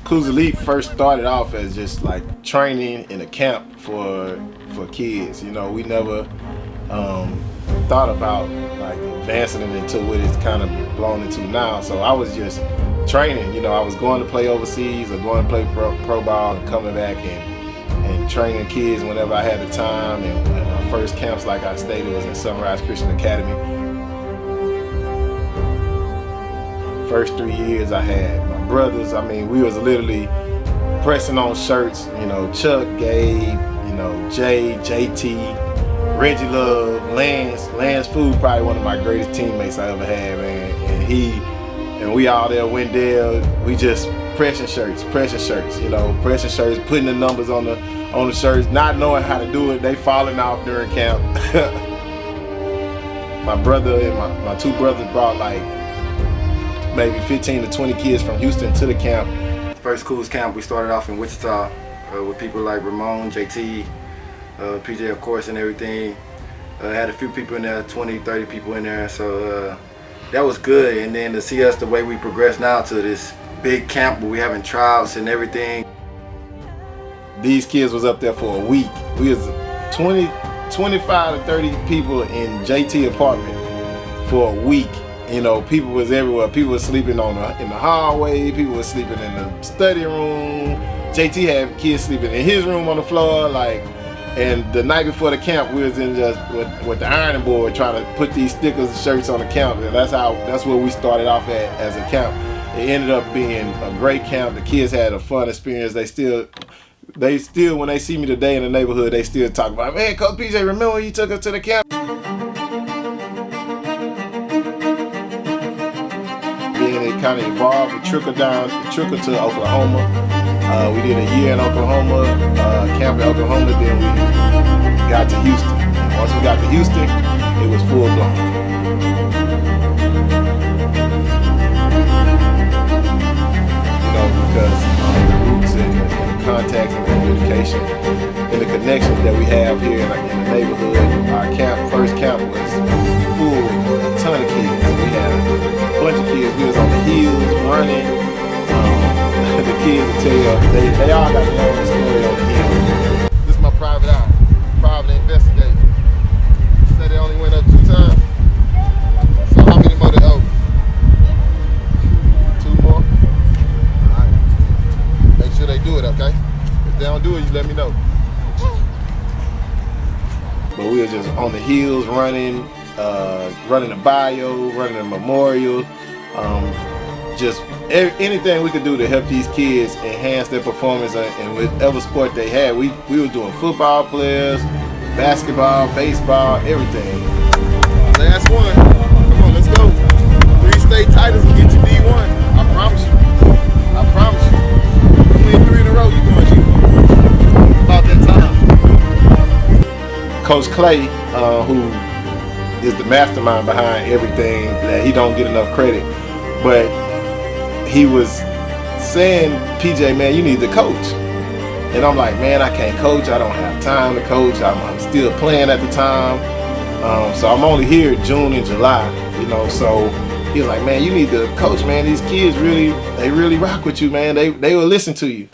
Couz Elite first started off as just like training in a camp for kids. You know, we never thought about like advancing it into what it's kind of blown into now. So I was just training. You know, I was going to play overseas or going to play pro ball and coming back and training kids whenever I had the time. And my first camps, like I stated, was in Sunrise Christian Academy. First 3 years I had my brothers. I mean, we was literally pressing on shirts. You know, Chuck, Gabe, you know, Jay, JT, Reggie Love, Lance. Lance Food, probably one of my greatest teammates I ever had, man. And we all there, Wendell. We just pressing shirts, you know, pressing shirts, putting the numbers on the shirts, not knowing how to do it. They falling off during camp. My brother and my two brothers brought like maybe 15 to 20 kids from Houston to the camp. First Couz camp, we started off in Wichita with people like Ramon, JT, PJ of course, and everything. Had a few people in there, 20, 30 people in there, so that was good. And then to see us the way we progress now to this big camp where we having tryouts and everything. These kids was up there for a week. We was 25 to 30 people in JT apartment for a week. You know, people was everywhere. People was sleeping in the hallway. People was sleeping in the study room. JT had kids sleeping in his room on the floor. Like, and the night before the camp, we was in just with the ironing board trying to put these stickers and shirts on the camp. And that's where we started off at as a camp. It ended up being a great camp. The kids had a fun experience. They still, when they see me today in the neighborhood, they still talk about, man, Coach PJ, remember when you took us to the camp? Then it kind of evolved. It trickled to Oklahoma. We did a year in Oklahoma, camp in Oklahoma. Then we got to Houston. And once we got to Houston, it was full blown. You know, because the roots and the contacts and communication and the connections that we have here in the neighborhood. Our first camp was full, a ton of kids. We had a bunch of kids. We was on the hills running. The kids will tell you, they all got their own story on the hill. This is my private eye, private investigator. Said they only went up 2 times. So how many more they owe? 2 more? Alright. Make sure they do it, okay? If they don't do it, you let me know. But we were just on the hills running, running the bio, running the memorial, just anything we could do to help these kids enhance their performance in whatever sport they had. We were doing football players, basketball, baseball, everything. Last one. Come on, let's go. 3 state titles will get you D1. I promise you. I promise you. You win 3 in a row, you're going to about that time. Coach Clay, who is the mastermind behind everything, that he don't get enough credit, but he was saying, PJ, man, you need to coach. And I'm like, man, I can't coach. I don't have time to coach. I'm still playing at the time. So I'm only here June and July, you know. So he was like, man, you need to coach, man. These kids they really rock with you, man. They will listen to you.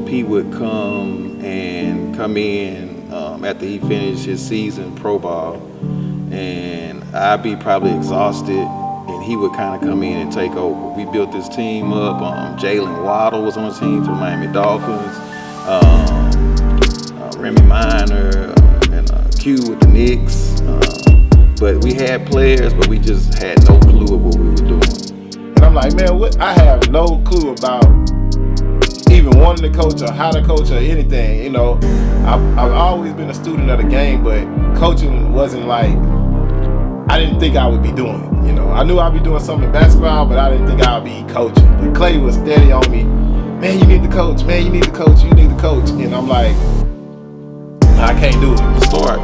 He would come in after he finished his season pro ball, and I'd be probably exhausted. And he would kind of come in and take over. We built this team up. Jalen Waddle was on the team for the Miami Dolphins. Remy Minor and Q with the Knicks. But we had players, but we just had no clue of what we were doing. And I'm like, man, I have no clue about even wanting to coach or how to coach or anything. You know, I've always been a student of the game, but coaching wasn't like, I didn't think I would be doing it. You know, I knew I'd be doing something in basketball, but I didn't think I'd be coaching. But Clay was steady on me. Man, you need to coach. Man, you need to coach. You need to coach. And I'm like, I can't do it. To start,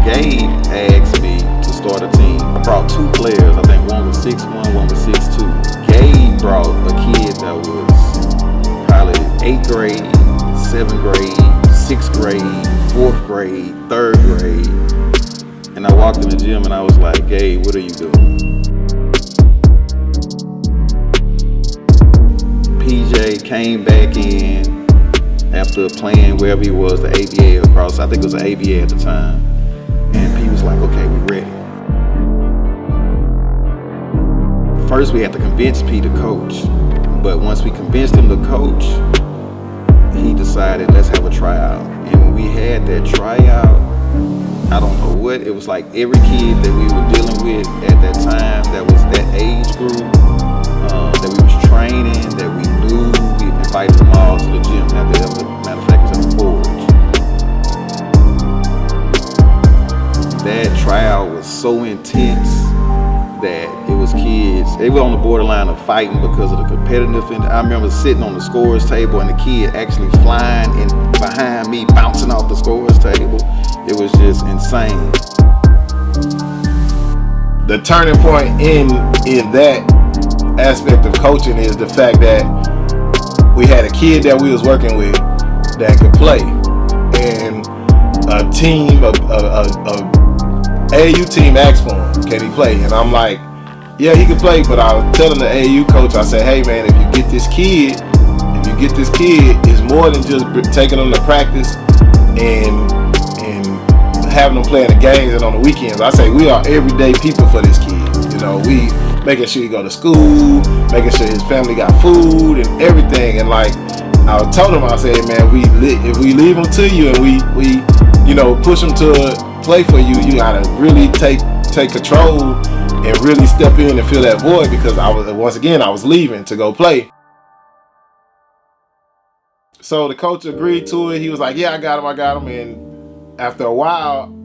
Gabe asked me to start a team. I brought 2 players. I think one was 6'1", one was 6'2". Gabe brought a kid that was probably 8th grade, 7th grade, 6th grade, 4th grade, 3rd grade. And I walked in the gym and I was like, Gabe, what are you doing? came back in after playing wherever he was, the ABA across, I think it was the ABA at the time. And P was like, okay, we ready. First we had to convince P to coach. But once we convinced him to coach, he decided, let's have a tryout. And when we had that tryout, I don't know what, it was like every kid that we were dealing with at that time that was that age group, that we was training, that we knew, we invited them all to the gym. Matter of fact, it was in the Forge. That tryout was so intense that it was kids, they were on the borderline of fighting because of the competitiveness. And I remember sitting on the scorer's table and the kid actually flying in behind me, bouncing off the scorer's table. It was just insane. The turning point in that aspect of coaching is the fact that we had a kid that we was working with that could play, and a team, a AAU team asked for him, can he play? And I'm like, yeah, he can play, but I was telling the AAU coach, I said, hey man, if you get this kid, it's more than just taking them to practice and having them playing the games and on the weekends. I say we are everyday people for this kid. You know, we making sure he go to school, making sure his family got food and everything. And like I told him, I said, man, if we leave him to you and we push him to play for you, you gotta really take control and really step in and fill that void, because I was leaving to go play. So the coach agreed to it. He was like, yeah, I got him. And after a while,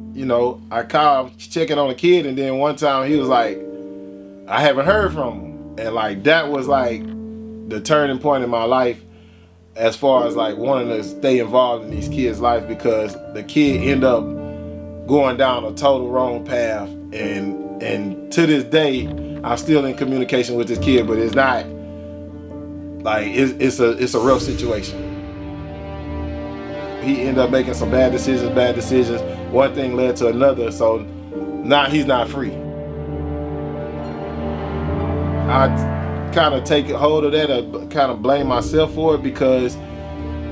I called checking on the kid, and then one time he was like, I haven't heard from him. And like that was like the turning point in my life as far as like wanting to stay involved in these kids' life, because the kid ended up going down a total wrong path, and to this day I'm still in communication with this kid, but it's not like it's a rough situation. He ended up making some bad decisions. One thing led to another, so now he's not free. I kind of take hold of that, kind of blame myself for it, because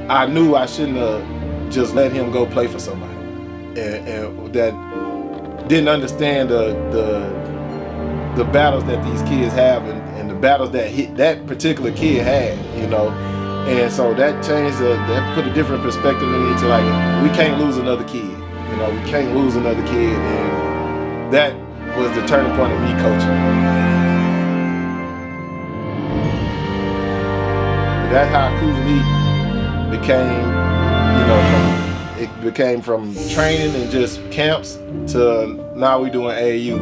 I knew I shouldn't have just let him go play for somebody, and that didn't understand the battles that these kids have, and the battles that particular kid had, And so that changed, that put a different perspective in me to like, we can't lose another kid. We can't lose another kid. And that was the turning point of me coaching. That's how Couz Elite became, from training and just camps to now we doing AAU.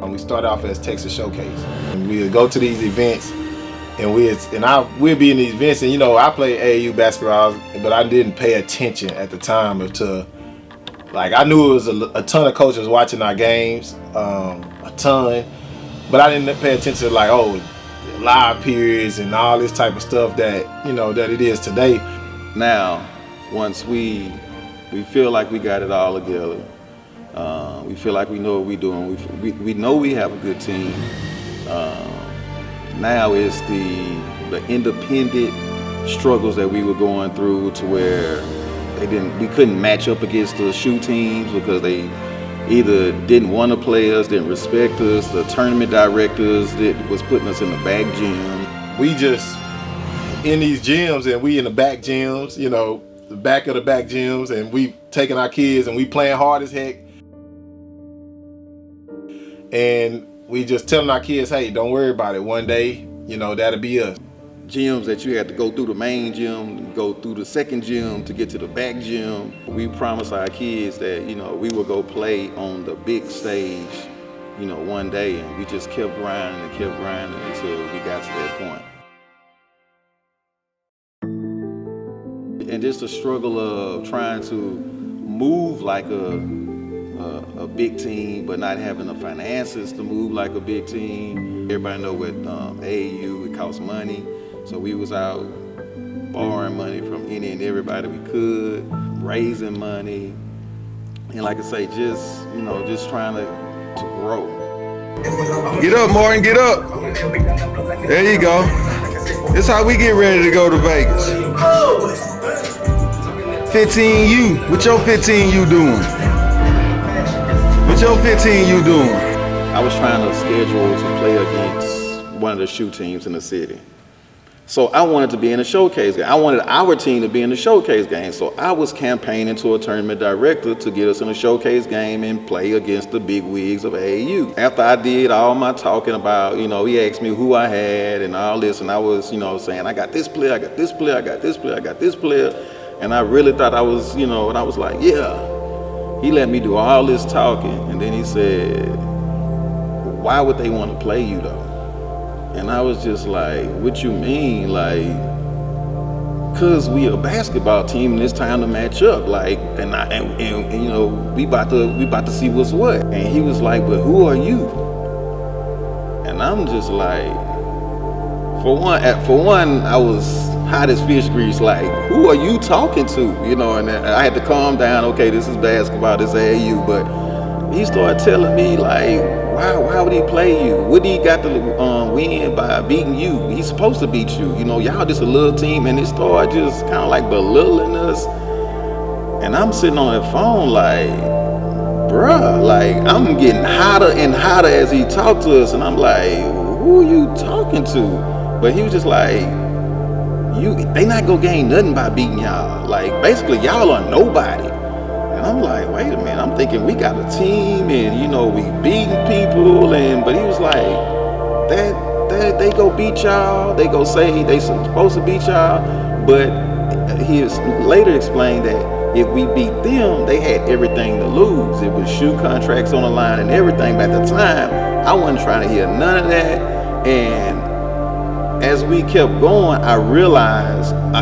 We started off as Texas Showcase, and we would go to these events, and we'd be in these events, and I played AAU basketball, but I didn't pay attention at the time I knew it was a ton of coaches watching our games, a ton, but I didn't pay attention to live periods and all this type of stuff that that it is today. Now, once we feel like we got it all together. We feel like we know what we're doing. We know we have a good team. Now it's the independent struggles that we were going through, to where we couldn't match up against the shoe teams because they either didn't want to play us, didn't respect us. The tournament directors was putting us in the back gym. We just in these gyms, and we in the back gyms, the back of the back gyms, and we taking our kids and we playing hard as heck. And we just telling our kids, hey, don't worry about it. One day, that'll be us. Gyms that you had to go through the main gym, go through the second gym to get to the back gym. We promised our kids that, we would go play on the big stage, one day. And we just kept grinding until we got to that point. And just the struggle of trying to move like a big team, but not having the finances to move like a big team. Everybody know with AAU, it costs money. So we was out borrowing money from any and everybody we could, raising money. And like I say, just trying to to grow. Get up, Martin, get up. There you go. This is how we get ready to go to Vegas. 15U. What your 15U doing? What your 15U doing? I was trying to schedule to play against one of the shoe teams in the city. So I wanted to be in the showcase game. I wanted our team to be in the showcase game. So I was campaigning to a tournament director to get us in a showcase game and play against the big wigs of AAU. After I did all my talking about, he asked me who I had and all this, and I was, saying, I got this player, I got this player, I got this player, I got this player. And I really thought I was, and I was like, yeah. He let me do all this talking, and then he said, why would they want to play you though? And I was just like, what you mean? Like, cause we a basketball team and it's time to match up. Like, and we about to see what's what. And he was like, but who are you? And I'm just like, for one, I was hot as fish grease. Like, who are you talking to? And I had to calm down. Okay, this is basketball, this AAU, but he started telling me like, why would he play you? What do he got to win by beating you? He's supposed to beat you. Y'all just a little team, and it started just kind of like belittling us. And I'm sitting on that phone like, bruh, like I'm getting hotter and hotter as he talked to us, and I'm like, who are you talking to? But he was just like, they not gonna gain nothing by beating y'all. Like basically, y'all are nobody. And I'm like, wait a minute, I'm thinking we got a team and, we beating people. But he was like, they go beat y'all. They go say they supposed to beat y'all. But he later explained that if we beat them, they had everything to lose. It was shoe contracts on the line and everything. But at the time, I wasn't trying to hear none of that. And as we kept going, I realized, I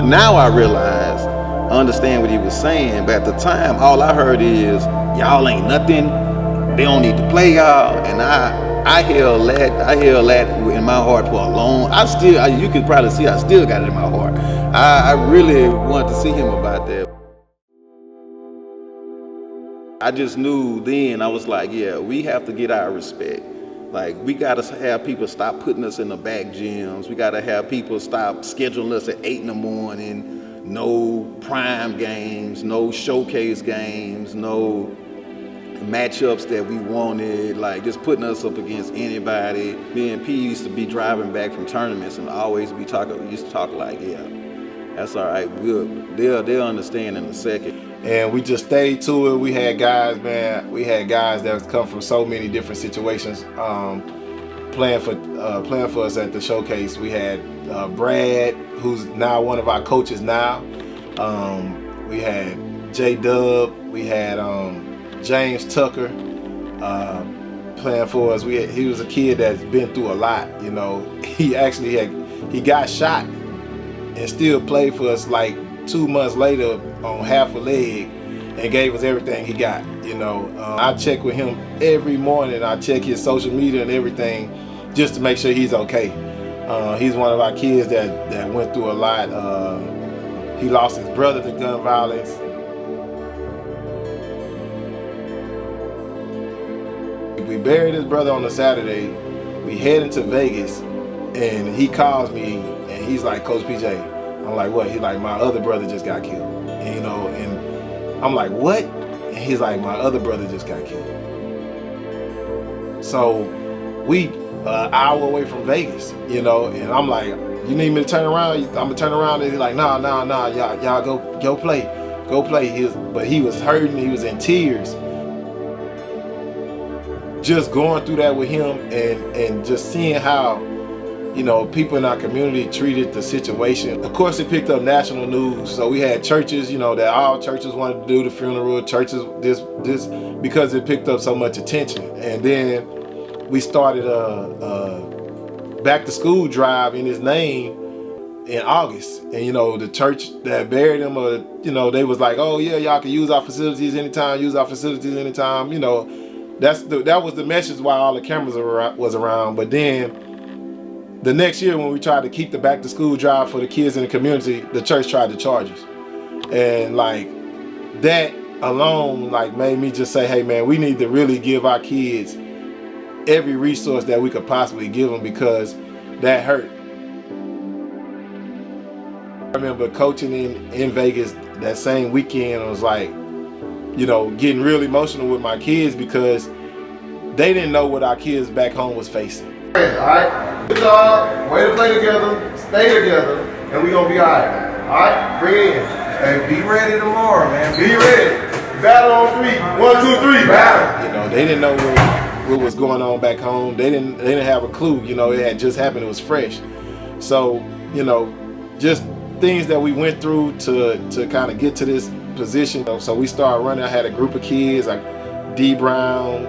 understand what he was saying, but at the time, all I heard is, y'all ain't nothing, they don't need to play y'all, and I held that in my heart for a long, you could probably see, I still got it in my heart. I really wanted to see him about that. I just knew then, I was like, yeah, we have to get our respect. Like, we gotta have people stop putting us in the back gyms. We gotta have people stop scheduling us at 8 in the morning. No prime games, no showcase games, no matchups that we wanted, like just putting us up against anybody. Me and P used to be driving back from tournaments and always be used to talk like, yeah, that's all right, good. They'll understand in a second. And we just stayed to it. We had guys, man. We had guys that come from so many different situations, playing for us at the showcase. We had Brad, who's now one of our coaches now. We had J-Dub. We had James Tucker playing for us. He was a kid that's been through a lot. He got shot and still played for us like 2 months later on half a leg and gave us everything he got. I check with him every morning. I check his social media and everything just to make sure he's okay. He's one of our kids that went through a lot. He lost his brother to gun violence. We buried his brother on a Saturday. We head into Vegas, and he calls me, and he's like, Coach PJ. I'm like, what? He's like, my other brother just got killed. And I'm like, what? And he's like, my other brother just got killed. So we an hour away from Vegas, and I'm like, you need me to turn around? I'm gonna turn around, and he's like, nah, y'all go play. But he was hurting, he was in tears. Just going through that with him and just seeing how, people in our community treated the situation. Of course, it picked up national news. So we had churches, that all churches wanted to do the funeral, churches, this, because it picked up so much attention. And then we started a back to school drive in his name in August. And, the church that buried him, they was like, oh yeah, y'all can use our facilities anytime, that was the message while all the cameras was around. But then the next year when we tried to keep the back to school drive for the kids in the community, the church tried to charge us. And like that alone made me just say, hey man, we need to really give our kids every resource that we could possibly give them because that hurt. I remember coaching in Vegas that same weekend. I was like, you know, getting real emotional with my kids because they didn't know what our kids back home was facing. All right, good job. Way to play together, stay together, and we gonna be all right. All right, bring it in. Hey, be ready tomorrow, man. Be ready. Battle on 3. 1, 2, 3. Battle. You know, they didn't know what was going on back home. They didn't have a clue. You know, it had just happened. It was fresh. So, you know, just things that we went through to kind of get to this position. So we started running. I had a group of kids like D Brown,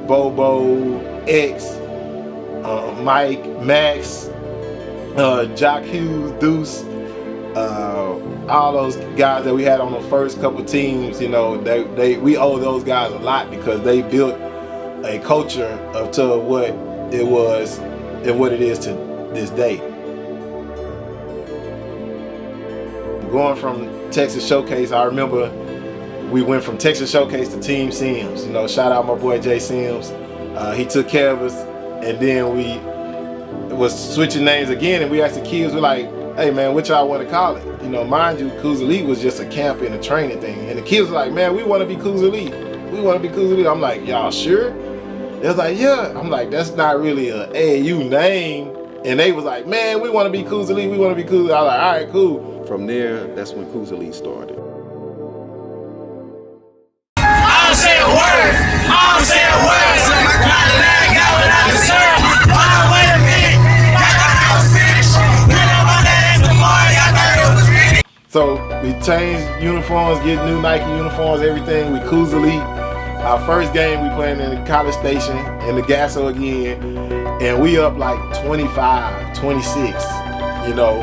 Bobo, X, Mike, Max, Jock Hughes, Deuce, all those guys that we had on the first couple teams. You know, we owe those guys a lot because they built a culture to what it was and what it is to this day. Going from Texas Showcase, I remember we went from Texas Showcase to Team Sims. You know, shout out my boy Jay Sims. He took care of us, and then we was switching names again, and we asked the kids, we're like, hey man, what y'all want to call it? You know, mind you, Couz Elite was just a camp and a training thing, and the kids were like, man, we want to be Couz Elite. We want to be Couz Elite. I'm like, y'all sure? They was like, yeah. I'm like, that's not really a AAU name. And they was like, man, we want to be Couz Elite. We want to be Couz Elite. I was like, all right, cool. From there, that's when Couz Elite started. So we changed uniforms, get new Nike uniforms, everything. We Couz Elite. Our first game we playing in the College Station in the Gasso again, and we up like 25, 26, you know,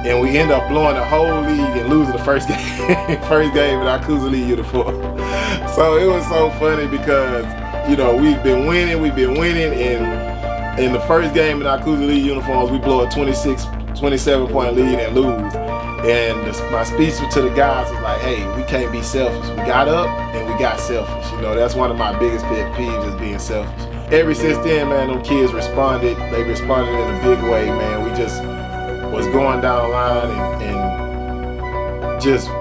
and we end up blowing the whole league and losing the first game, first game in our Couz Elite uniform. So it was so funny because, you know, we've been winning, and in the first game in our Couz Elite uniforms, we blow a 27-point lead and lose. And my speech to the guys was like, hey, we can't be selfish. We got up and we got selfish. You know, that's one of my biggest pet peeves is being selfish. Ever since then, man, them kids responded. They responded in a big way, man. We just was going down the line and just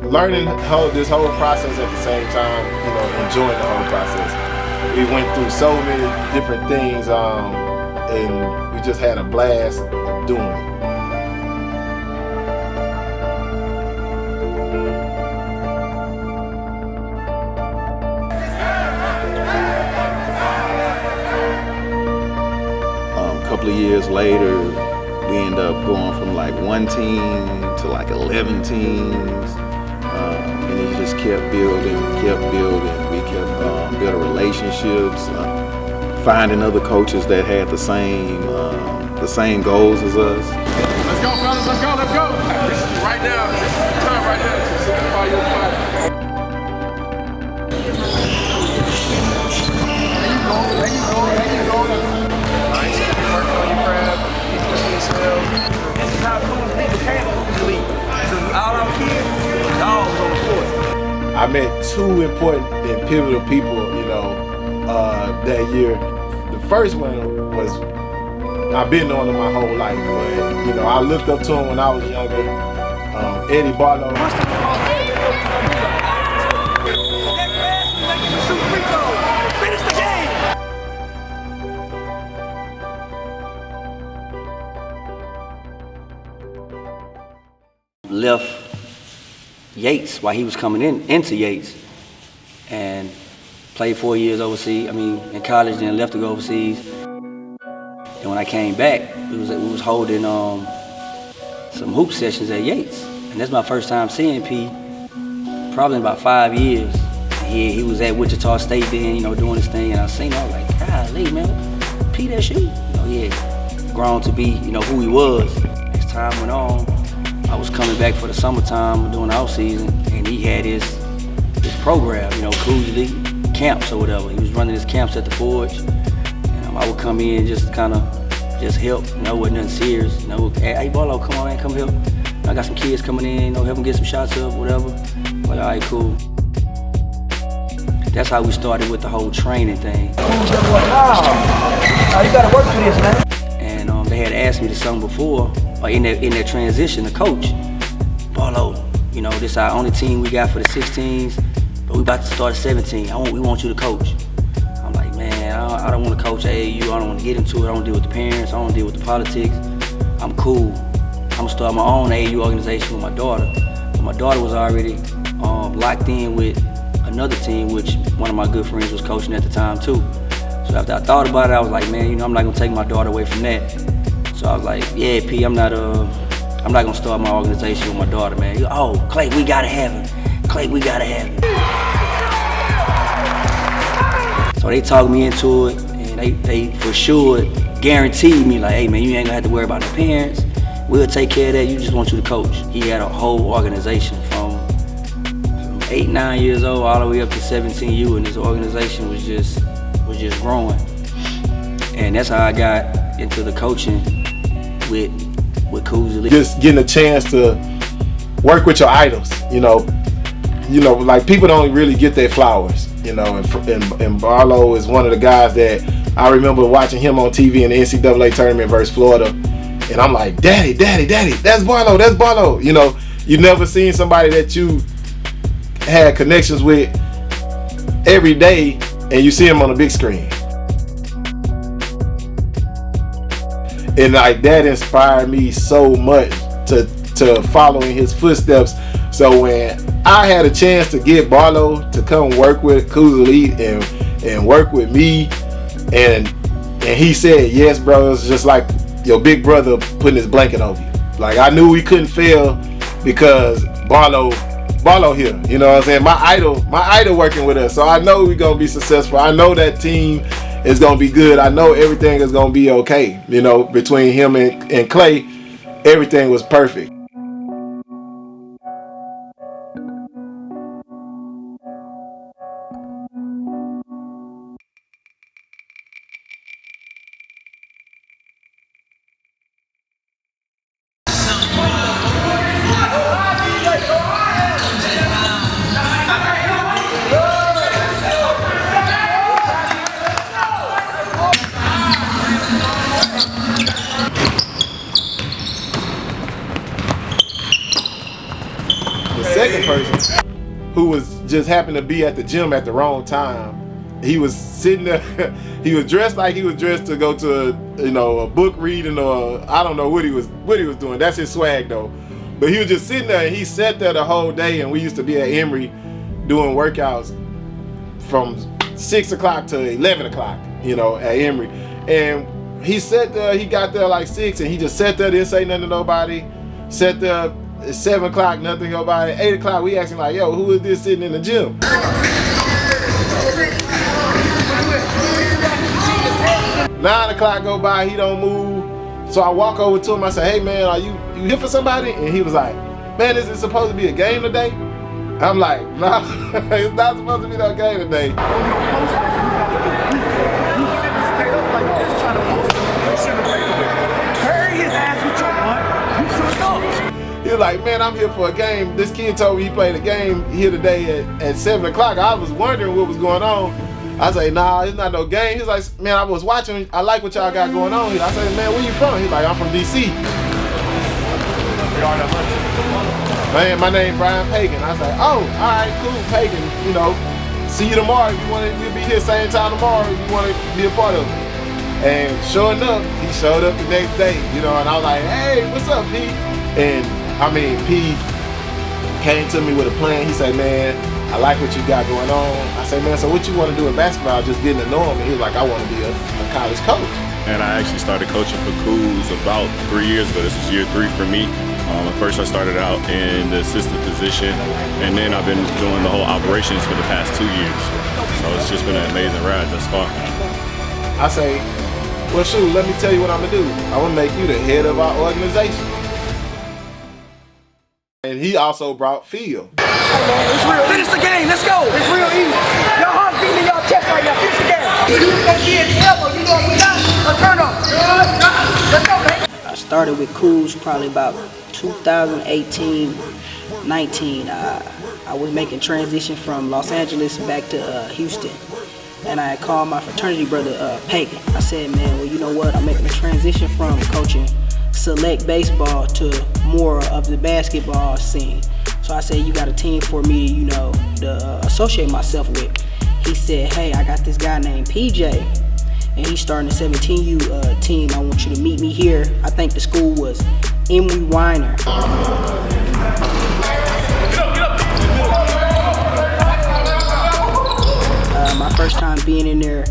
learning this whole process at the same time, you know, enjoying the whole process. We went through so many different things, and we just had a blast doing it. A couple of years later, we end up going from like 1 team to like 11 teams, and it just kept building. We kept building relationships, finding other coaches that had the same goals as us. Let's go, fellas, let's go. Right now, this is the time right now to solidify your spot. There you go. Nice. Work on your craft, keep pushing yourself. This is how Couz Elite became Couz Elite. Because all our kids, dogs on the court. I met two important and pivotal people, you know, that year. The first one was, I've been knowing him my whole life, but, you know, I looked up to him when I was younger. Eddie Barlow. Finish the game! Left Yates while he was coming into Yates and played 4 years overseas, in college, then left to go overseas. And when I came back, we was holding some hoop sessions at Yates. And that's my first time seeing P, probably in about 5 years. He was at Wichita State then, you know, doing his thing, and I seen him, I was like, golly, man, P, that's you. You know, he had grown to be, you know, who he was. As time went on, I was coming back for the summertime during the off season, and he had his program, you know, Couz Elite camps or whatever. He was running his camps at the Forge, and I would come in just kind of help, you know, wasn't nothing serious. You know, hey, Barlow, come on, man, come help. I got some kids coming in, you know, help them get some shots up, whatever. I'm like, all right, cool. that's how we started with the whole training thing. Wow. You gotta work for this, man. And they had asked me the summer before, or in their transition, the coach, Barlow, you know, this is our only team we got for the 16s, but we about to start 17. We want you to coach. I'm like, man, I don't want to coach AAU. I don't want to get into it. I don't deal with the parents. I don't deal with the politics. I'm cool. I'm gonna start my own AAU organization with my daughter. But my daughter was already locked in with another team, which one of my good friends was coaching at the time too. So after I thought about it, I was like, man, you know, I'm not gonna take my daughter away from that. So I was like, yeah, P, I'm not gonna start my organization with my daughter, man. Oh, Clay, we gotta have him. Clay, we gotta have him. So they talked me into it, and they for sure guaranteed me, like, hey man, you ain't gonna have to worry about the parents. We'll take care of that. You just want you to coach. He had a whole organization from 8, 9 years old all the way up to 17U, and his organization was just growing. And that's how I got into the coaching with Couz Elite. Just getting a chance to work with your idols, you know, like people don't really get their flowers, you know, and Barlow is one of the guys that I remember watching him on TV in the NCAA tournament versus Florida, and I'm like, Daddy, that's Barlow. You know, you never seen somebody that you had connections with every day, and you see him on the big screen. And like that inspired me so much to follow in his footsteps. So when I had a chance to get Barlow to come work with Couz Elite and work with me, and he said, yes, bro, it was just like your big brother putting his blanket over you. Like I knew we couldn't fail because Barlow here, you know what I'm saying? My idol working with us. So I know we're gonna be successful. I know that team is gonna be good. I know everything is gonna be okay. You know, between him and Clay, everything was perfect. The second person, who was just happened to be at the gym at the wrong time, he was sitting there. He was dressed like he was dressed to go to a book reading, or I don't know what he was doing. That's his swag though. But he was just sitting there, and he sat there the whole day. And we used to be at Emory doing workouts from 6 o'clock to 11 o'clock, you know, at Emory. And he sat there. He got there like 6, and he just sat there, didn't say nothing to nobody. Sat there. At 7 o'clock, nothing go by. At 8 o'clock, we asking like, yo, who is this sitting in the gym? 9 o'clock go by, he don't move. So I walk over to him, I say, hey man, are you here for somebody? And he was like, man, is it supposed to be a game today? I'm like, nah, it's not supposed to be no game today. He was like, man, I'm here for a game. This kid told me he played a game here today at 7 o'clock. I was wondering what was going on. I say, nah, it's not no game. He's like, man, I was watching. I like what y'all got going on here. I say, man, where you from? He's like, I'm from DC. Man, my name Brian Pagan. I say, oh, all right, cool, Pagan. You know, see you tomorrow. If you want to, we'll be here same time tomorrow if you want to be a part of it. And sure enough, he showed up the next day, you know, and I was like, hey, what's up, P? And I mean, P came to me with a plan. He said, man, I like what you got going on. I said, man, so what you want to do in basketball? Just getting to know him. And he was like, I want to be a college coach. And I actually started coaching for Couz about 3 years ago. This is year 3 for me. At first I started out in the assistant position, and then I've been doing the whole operations for the past 2 years. So it's just been an amazing ride thus far. I say, well, shoot, let me tell you what I'm going to do. I'm going to make you the head of our organization. And he also brought Phil. Hey man, it's real. Finish the game, let's go. It's real easy. Your heart's beating in your chest right now. Finish the game. You gonna get the elbow, you know we got a turn off. Let's go, man. I started with Couz probably about 2018, 19. I I was making transition from Los Angeles back to Houston. And I had called my fraternity brother, Peyton. I said, man, well, you know what? I'm making a transition from coaching select baseball to more of the basketball scene. So I said, you got a team for me, you know, to associate myself with. He said, hey, I got this guy named PJ, and he's starting a 17U team. I want you to meet me here. I think the school was Emory Weiner. My first time being in there,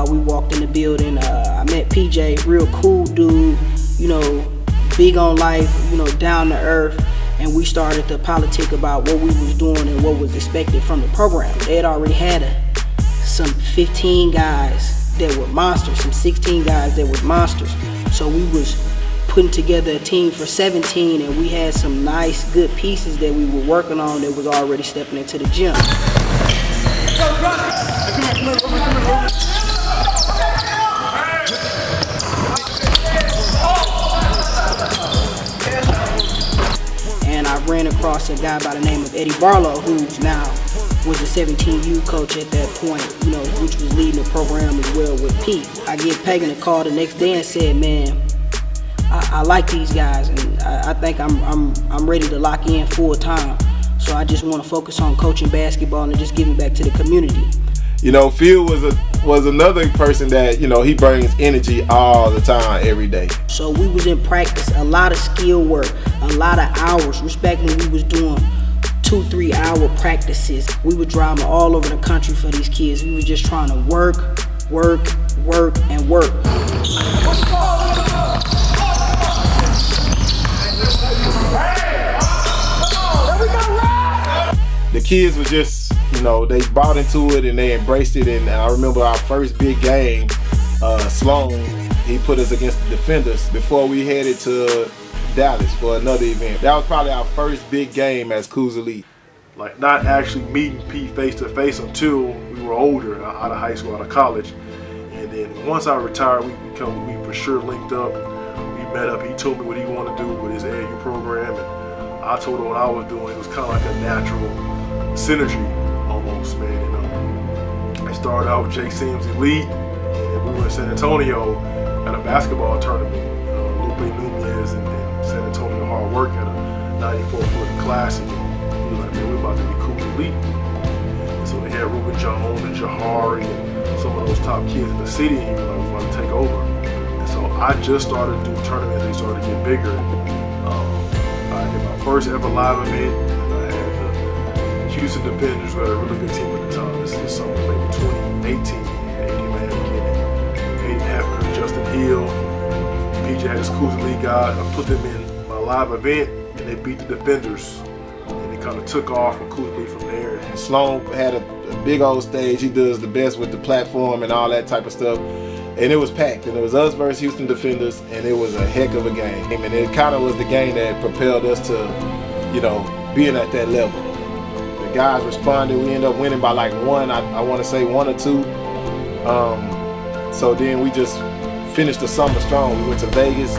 we walked in the building. I met PJ, real cool dude, you know, big on life, you know, down to earth. And we started to politic about what we was doing and what was expected from the program. They had already had some 15 guys that were monsters, some 16 guys that were monsters. So we was putting together a team for 17, and we had some nice, good pieces that we were working on that was already stepping into the gym. And I ran across a guy by the name of Eddie Barlow, who's now was a 17U coach at that point, you know, which was leading the program as well with Pete. I gave Pagan a call the next day and said, man, I like these guys, and I think I'm ready to lock in full time. So I just want to focus on coaching basketball and just giving back to the community. You know, Phil was another person that, you know, he brings energy all the time, every day. So we was in practice, a lot of skill work, a lot of hours. Respect when we was doing 2-3 hour practices. We would drive them all over the country for these kids. We were just trying to work, and work. The kids were just, you know, they bought into it and they embraced it. And I remember our first big game, Sloan, he put us against the Defenders before we headed to Dallas for another event. That was probably our first big game as Couz Elite. Like, not actually meeting Pete face to face until we were older, out of high school, out of college. And then once I retired, we for sure linked up. We met up. He told me what he wanted to do with his AAU program, and I told him what I was doing. It was kind of like a natural synergy almost, man. And I started out with Couz Elite, and we were in San Antonio at a basketball tournament. Lupe Nunez and San Antonio Hard Work at a 94-foot classic. He was like, man, we're about to be Couz Elite. So they had Ruben Jones and Jahari and some of those top kids in the city, and he was like, we're about to take over. And so I just started doing tournaments. They started to get bigger. I did my first ever live event. I had the Houston Defenders, who had a really good team at the time. This is something maybe 2018. Eddie Mannigan, Hayden Hefner, Justin Hill. PJ had his Couz Elite guys. I put them in my live event, and they beat the Defenders. And it kind of took off from Couz Elite from there. And Sloan had a big old stage. He does the best with the platform and all that type of stuff. And it was packed, and it was us versus Houston Defenders, and it was a heck of a game. And it kind of was the game that propelled us to, you know, being at that level. The guys responded. We ended up winning by like one, I want to say 1 or 2. So then we just finished the summer strong. We went to Vegas.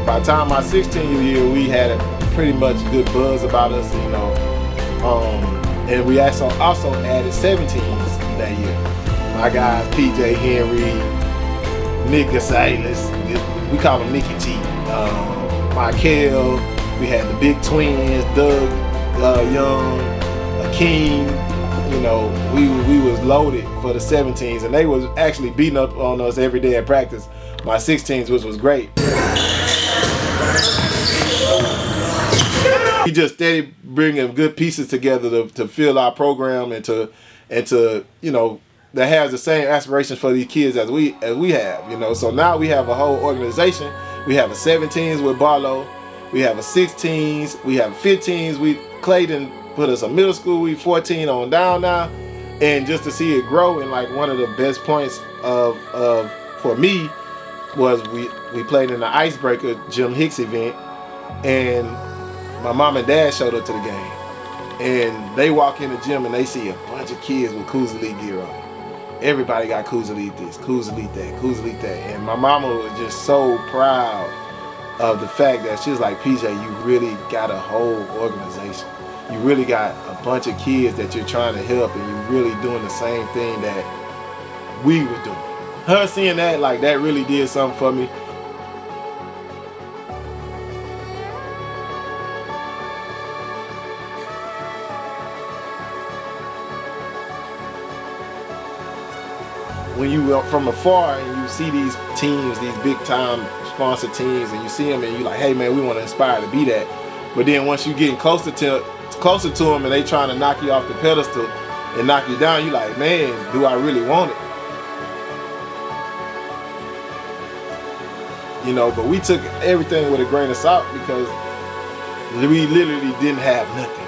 By the time my 16th year, we had a pretty much good buzz about us, you know. And we also added 17s that year. My guys, PJ Henry, Nick Gonzalez, we call him Nicky G. Michael, we had the big twins, Doug Young, Akeem. You know, we was loaded for the 17s, and they was actually beating up on us every day at practice. My 16s, which was great. He just steady bringing good pieces together to fill our program and to you know, that has the same aspirations for these kids as we have, you know. So now we have a whole organization. We have a 17s with Barlow, we have a 16s, we have 15s. Clayton put us in middle school. We 14 on down now, and just to see it grow. And like one of the best points of for me was we played in the Icebreaker Jim Hicks event, and my mom and dad showed up to the game. And they walk in the gym and they see a bunch of kids with Couz Elite gear on. Everybody got Couz Elite this, Couz Elite that, Couz Elite that. And my mama was just so proud of the fact that she's like, PJ, you really got a whole organization. You really got a bunch of kids that you're trying to help, and you're really doing the same thing that we were doing. Her seeing that, like, that really did something for me. When you from afar and you see these teams, these big time sponsored teams, and you see them and you're like, hey man, we want to aspire to be that. But then once you getting closer to them and they trying to knock you off the pedestal and knock you down, you like, man, do I really want it? You know, but we took everything with a grain of salt because we literally didn't have nothing.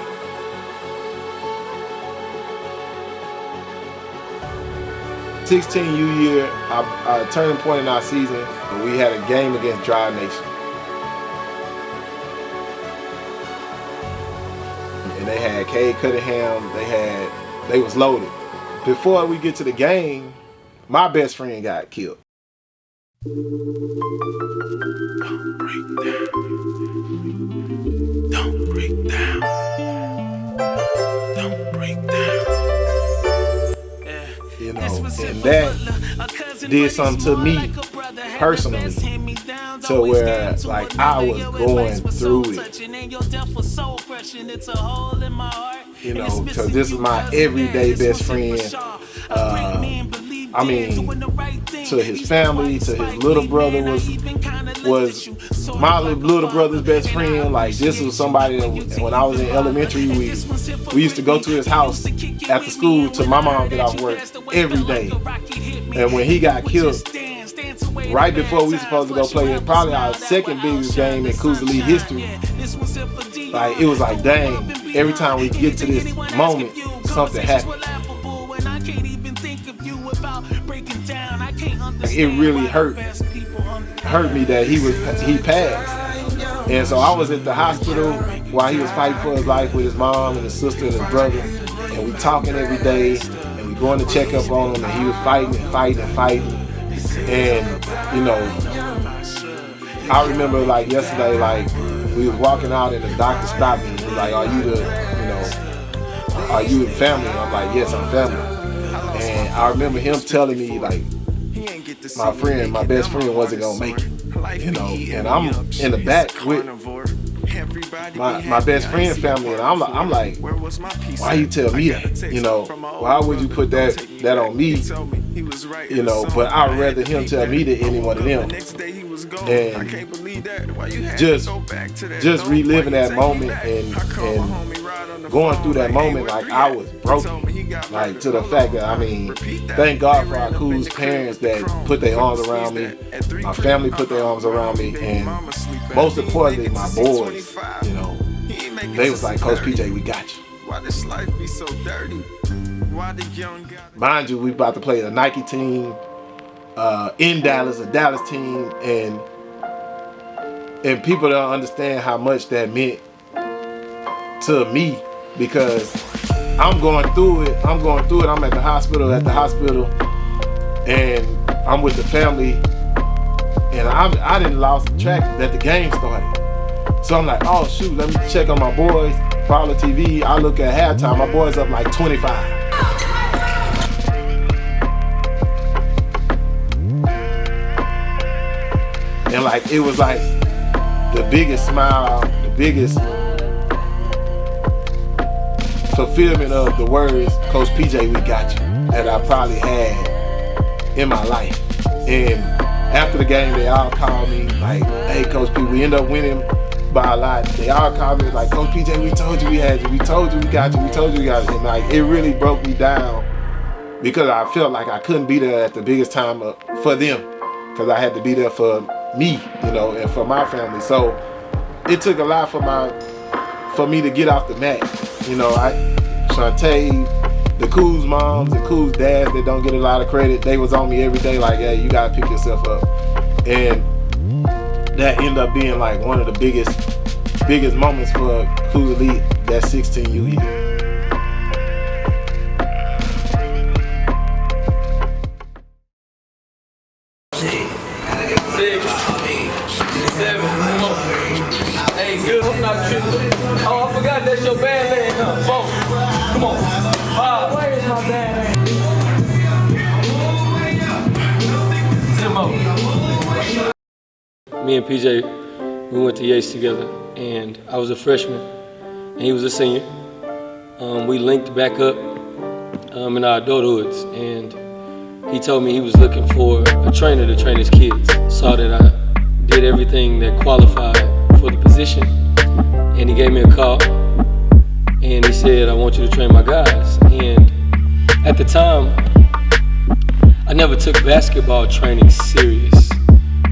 16U year, a turning point in our season, we had a game against Dry Nation. And they had Cade Cunningham, they was loaded. Before we get to the game, my best friend got killed. Don't break down. Don't break down. Don't break down. You know, and that did something to me personally, to where like I was going through it. You know, because this is my everyday best friend. I mean, to his family, to his little brother was my little brother's best friend. Like, this was somebody that when I was in elementary, we used to go to his house after school till my mom get off work every day. And when he got killed, right before we supposed to go play in probably our second biggest game in Couz Elite history, like, it was like, dang, every time we get to this moment, something happens. It really hurt me that he passed. And so I was at the hospital while he was fighting for his life with his mom and his sister and his brother, and we talking every day, and we going to check up on him, and he was fighting. And you know, I remember like yesterday, like we was walking out and the doctor stopped me and was like, are you in family? And I'm like, yes, I'm family. And I remember him telling me, like, my best friend wasn't gonna make it, you know. And I'm in the back with my best friend family, and I'm like, why you tell me that? You know, why would you put that on me? You know, but I'd rather him tell me than any one of them. And just reliving that moment and going through that moment, like I was broken. Like, to the fact that, I mean, thank God for our Couz parents that put their arms around me. My family put their arms around me, and most importantly, my boys, you know, they was like, Coach PJ, we got you. Why this life be so dirty? Why the young guy? Mind you, we about to play a Nike team in Dallas, a Dallas team, and people don't understand how much that meant to me, because I'm going through it. I'm at the hospital, and I'm with the family, and I didn't lost track that the game started. So I'm like, oh shoot, let me check on my boys. Follow TV. I look at halftime. My boys up like 25. And like, it was like the biggest smile, the biggest fulfillment of the words, Coach PJ, we got you, that I probably had in my life. And after the game, they all called me like, hey, Coach P, we end up winning by a lot. They all called me like, Coach PJ, we told you we had you, we told you we got you, we told you we got you. And like, it really broke me down, because I felt like I couldn't be there at the biggest time for them, because I had to be there for me, you know, and for my family. So it took a lot for me to get off the mat. You know, Shantae, the Couz moms, the Couz dads that don't get a lot of credit, they was on me every day like, hey, you gotta pick yourself up. And that ended up being like one of the biggest moments for Couz Elite, that 16U year. Six, 7, me and PJ, we went to Yates together, and I was a freshman, and he was a senior. We linked back up in our adulthoods, and he told me he was looking for a trainer to train his kids. Saw that I did everything that qualified for the position, and he gave me a call, and he said, I want you to train my guys. And at the time, I never took basketball training serious.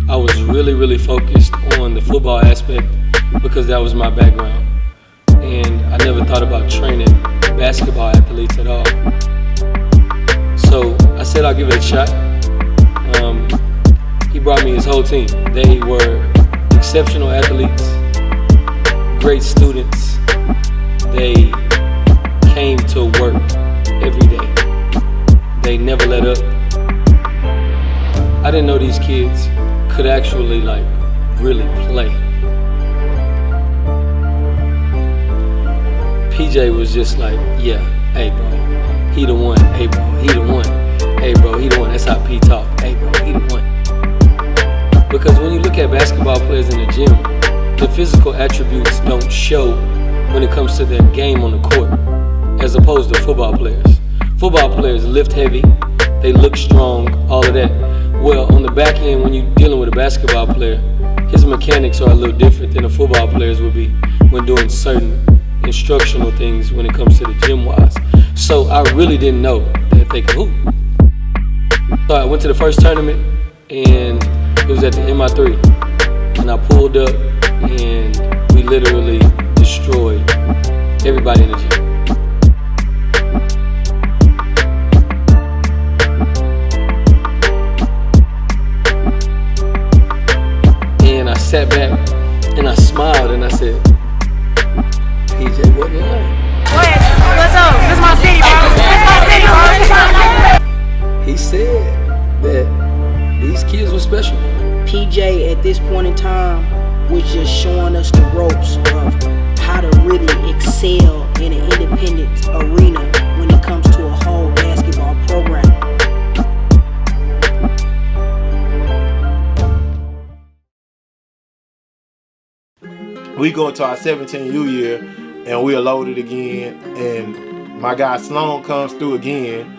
I was really focused on the football aspect because that was my background. And I never thought about training basketball athletes at all. So I said I'll give it a shot. He brought me his whole team. They were exceptional athletes, great students. They came to work every day. They never let up. I didn't know these kids could actually really play. PJ was just like, yeah, hey bro, he the one, hey bro, he the one, hey bro, he the one. That's how P talk, hey bro, he the one. Because when you look at basketball players in the gym, the physical attributes don't show when it comes to their game on the court, as opposed to football players. Football players lift heavy, they look strong, all of that. Well, on the back end, when you're dealing with a basketball player, his mechanics are a little different than a football player's would be when doing certain instructional things when it comes to the gym-wise. So I really didn't know that they could hoop. So I went to the first tournament, and it was at the MI3. And I pulled up, and we literally destroyed everybody in the gym. And I sat back, and I smiled, and I said, PJ wasn't lying. What's up? This is my city, bro. This is my city, bro. This is my city. He said that these kids were special. PJ at this point in time was just showing us the ropes of how to really excel in an independent arena when it comes to a whole basketball program. We go into our 17U year, and we are loaded again, and my guy Sloan comes through again.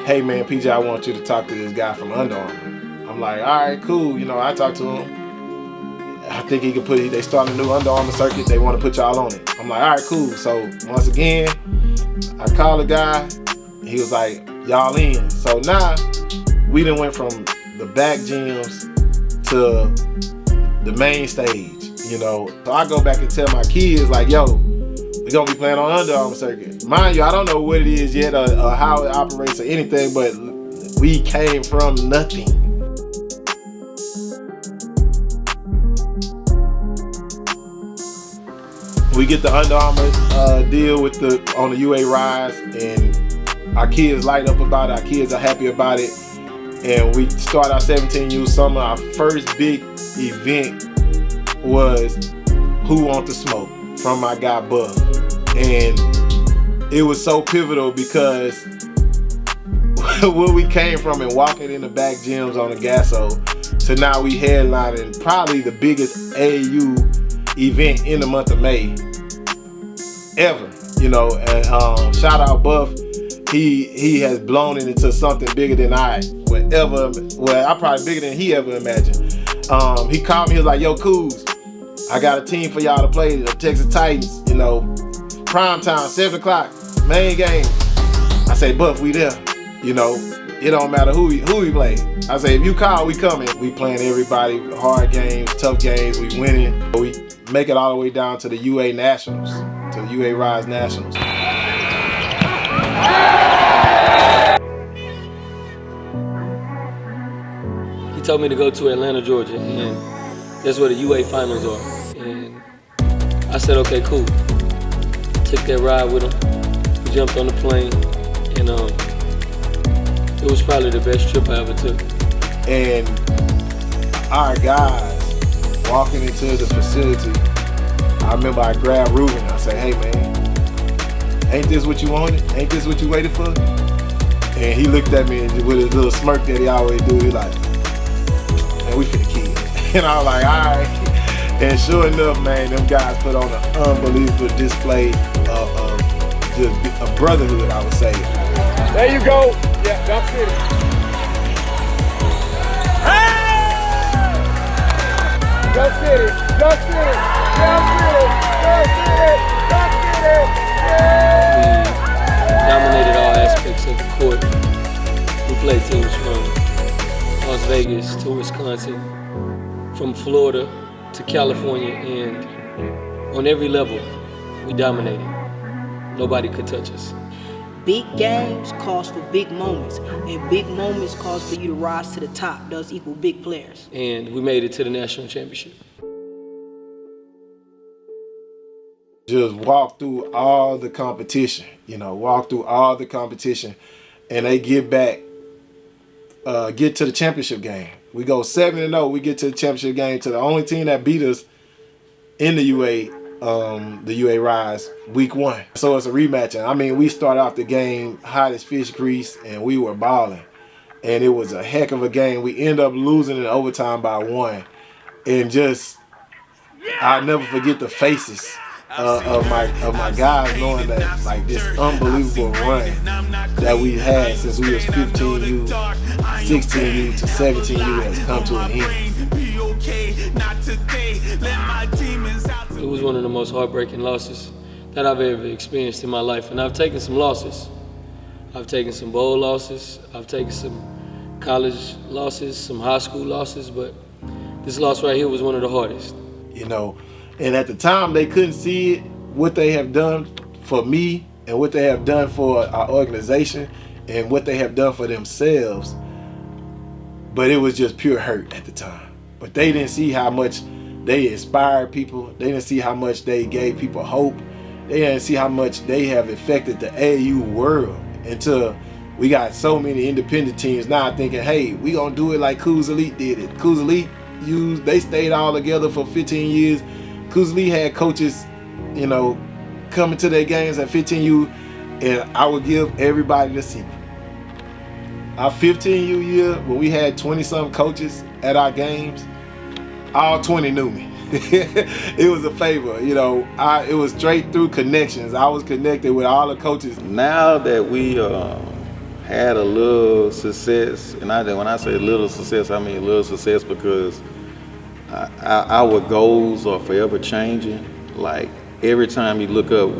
Hey man, PJ, I want you to talk to this guy from Under Armour. I'm like, all right, cool. You know, I talked to him. I think he could they start a new Under Armour circuit. They want to put y'all on it. I'm like, all right, cool. So once again, I call the guy. He was like, y'all in. So now we done went from the back gyms to the main stage. You know, so I go back and tell my kids, like, yo, we're gonna be playing on Under Armour circuit. Mind you, I don't know what it is yet or how it operates or anything, but we came from nothing. We get the Under Armour deal with on the UA Rise, and our kids light up about it. Our kids are happy about it, and we start our 17U summer. Our first big event was Who Want the Smoke from my guy Buff, and it was so pivotal because where we came from and walking in the back gyms on the Gasso to now we headlining probably the biggest AAU event in the month of May ever, you know. And shout out Buff, he has blown it into something bigger than I probably bigger than he ever imagined. He called me, he was like, yo Couz, I got a team for y'all to play, the Texas Titans, you know, prime time, 7 o'clock, main game. I say, Buff, we there. You know, it don't matter who we play. I say, if you call, we coming. We playing everybody, hard games, tough games, we winning. We make it all the way down to the UA Nationals, to the UA Rise Nationals. He told me to go to Atlanta, Georgia, and that's where the UA finals are. And I said, okay, cool. Took that ride with him, jumped on the plane, and it was probably the best trip I ever took. And our guys walking into the facility, I remember I grabbed Ruben. I said, hey man, ain't this what you wanted? Ain't this what you waited for? And he looked at me and with his little smirk that he always do, he like, man, we finna kill. And I was like, all right. And sure enough, man, them guys put on an unbelievable display of just a brotherhood, I would say. There you go. Yeah, that's it. Just did it. Just did it. Just did it. Just did it. Just did it. We dominated all aspects of the court. We played teams from Las Vegas to Wisconsin, from Florida to California, and on every level, we dominated. Nobody could touch us. Big games calls for big moments, and big moments calls for you to rise to the top. Those equal big players. And we made it to the national championship. Just walk through all the competition, and they get back, get to the championship game. We go 7-0, we get to the championship game to the only team that beat us in the UA Rise week 1. So it's a rematch. And I mean, we started off the game hot as fish grease, and we were balling. And it was a heck of a game. We end up losing in overtime by 1. And just, I'll never forget the faces of my guys, knowing that like this unbelievable run that we had since we was 15U, 16U to 17U has come to an end. It was one of the most heartbreaking losses that I've ever experienced in my life. And I've taken some losses. I've taken some bowl losses. I've taken some college losses, some high school losses, but this loss right here was one of the hardest. And at the time they couldn't see it, what they have done for me and what they have done for our organization and what they have done for themselves. But it was just pure hurt at the time. But they didn't see how much they inspired people. They didn't see how much they gave people hope. They didn't see how much they have affected the AAU world until we got so many independent teams now thinking, hey, we gonna do it like Couz Elite did it. Couz Elite they stayed all together for 15 years. Couz Elite had coaches, coming to their games at 15U, and I would give everybody the secret. Our 15U year, when we had 20-something coaches at our games, all 20 knew me. It was a favor, it was straight through connections. I was connected with all the coaches. Now that we had a little success, and when I say little success, I mean little success because our goals are forever changing. Like every time you look up,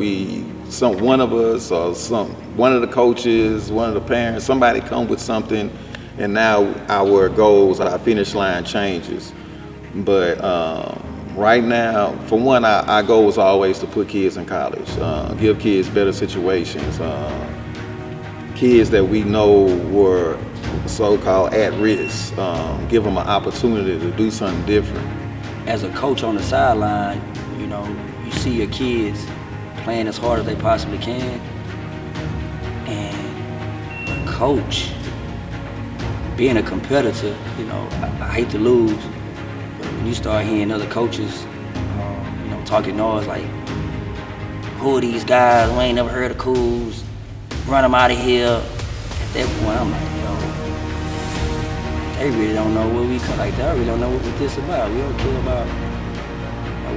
one of us or one of the coaches, one of the parents, somebody come with something, and now our goals, our finish line changes. But right now, for one, our goal is always to put kids in college, give kids better situations, kids that we know were so-called at risk, give them an opportunity to do something different. As a coach on the sideline, you see your kids playing as hard as they possibly can, and a coach, being a competitor, I hate to lose, but when you start hearing other coaches, talking noise like, who are these guys? We ain't never heard of Couz. Run them out of here. At that point, I'm like, they really don't know what we come like. They really don't know what this about. We don't care about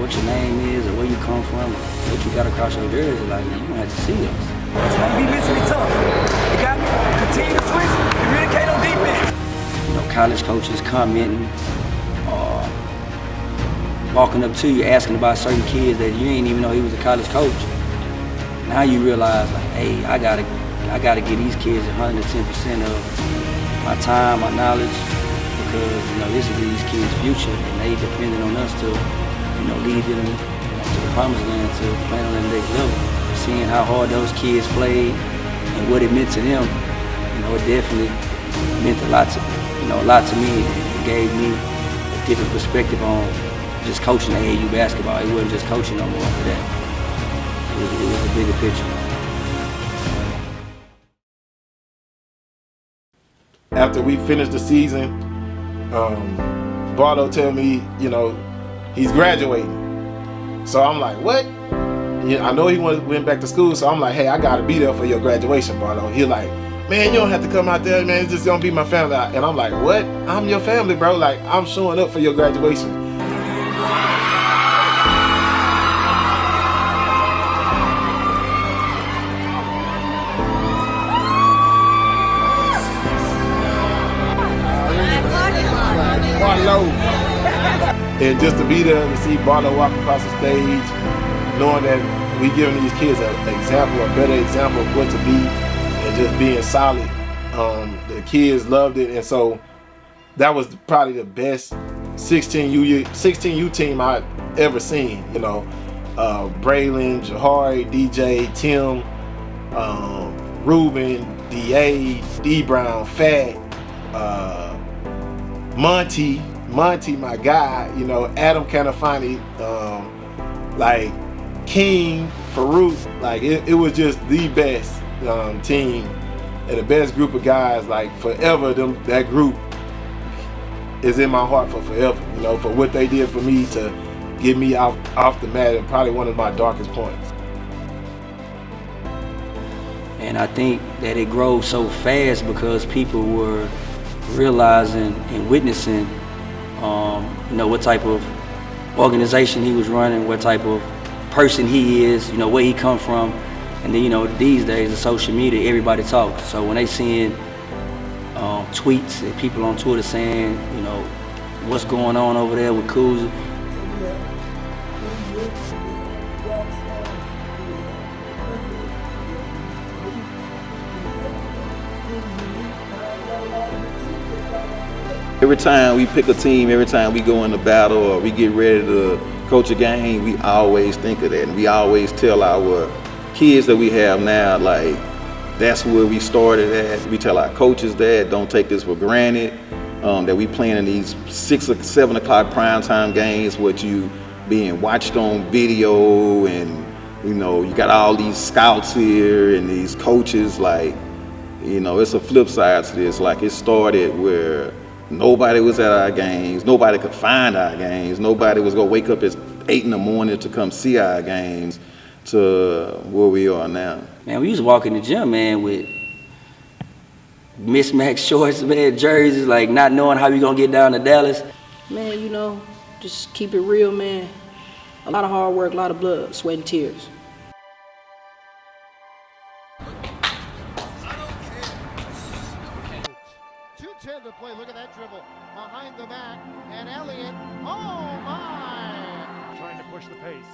what your name is or where you come from, or what you got across your jersey. Like, you gonna have to see us. It's gonna be mentally tough. You got me? Continue to switch. Communicate on defense. College coaches commenting, walking up to you, asking about certain kids that you ain't even know he was a college coach. Now you realize, like, hey, I gotta give these kids 110% of my time, my knowledge, because this is these kids' future, and they depending on us to, lead them to the promised land, to play on that next level. Seeing how hard those kids played and what it meant to them, it definitely meant a lot to me. It gave me a different perspective on just coaching AAU basketball. It wasn't just coaching no more after that. It was a bigger picture. After we finished the season, Barlow tell me, he's graduating. So I'm like, what? I know he went back to school, so I'm like, hey, I gotta be there for your graduation, Barlow. He like, man, you don't have to come out there, man. It's just gonna be my family. And I'm like, what? I'm your family, bro. Like, I'm showing up for your graduation. And just to be there to see Barlow walk across the stage, knowing that we giving these kids an example, a better example of what to be, and just being solid. The kids loved it, and so that was probably the best 16U team I've ever seen. You know, Braylon, Jahari, DJ, Tim, Ruben, DA, D Brown, Fat, Monty, my guy, you know, Adam Canafani, like King, Farouk, like it was just the best team and the best group of guys. Like forever, that group is in my heart for forever, you know, for what they did for me to get me off the mat, and probably one of my darkest points. And I think that it grows so fast because people were realizing and witnessing you know, what type of organization he was running, what type of person he is, you know, where he come from. And then, you know, these days, the social media, everybody talks. So when they seeing tweets and people on Twitter saying, you know, what's going on over there with Couz. Every time we pick a team, every time we go into battle or we get ready to coach a game, we always think of that. And we always tell our kids that we have now, like, that's where we started at. We tell our coaches that, don't take this for granted, that we playing in these 6 or 7 o'clock primetime games, what you being watched on video, and, you know, you got all these scouts here and these coaches, like, you know, it's a flip side to this. Like, it started where nobody was at our games. Nobody could find our games. Nobody was gonna wake up at 8 in the morning to come see our games, to where we are now. Man, we used to walk in the gym, man, with mismatched shorts, man, jerseys, like not knowing how we gonna get down to Dallas. Man, you know, just keep it real, man. A lot of hard work, a lot of blood, sweat, and tears. 2-10 to play. Look at that dribble behind the back, and Elliott. Oh my! Trying to push the pace.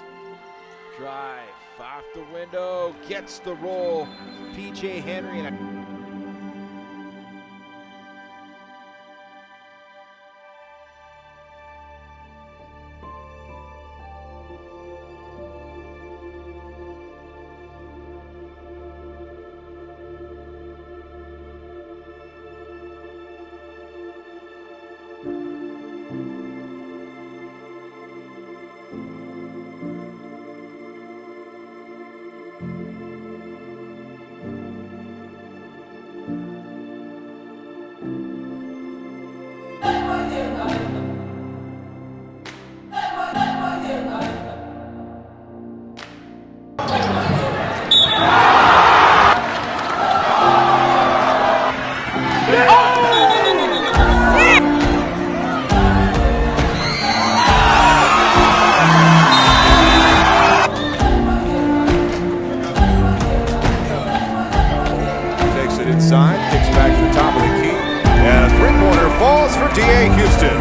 Drive off the window, gets the roll. PJ Henry and a inside, kicks back to the top of the key, and a three-pointer falls for D.A. Houston.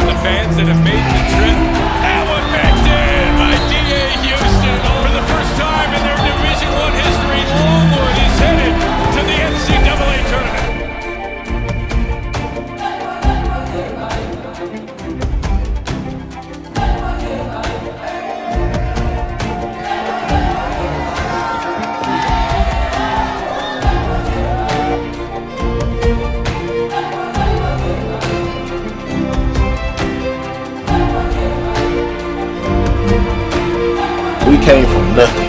The fans that have made the trip, that one backed in by D.A. Houston. For the first time in their Division I history, Longwood is headed to the NCAA tournament. We came from nothing.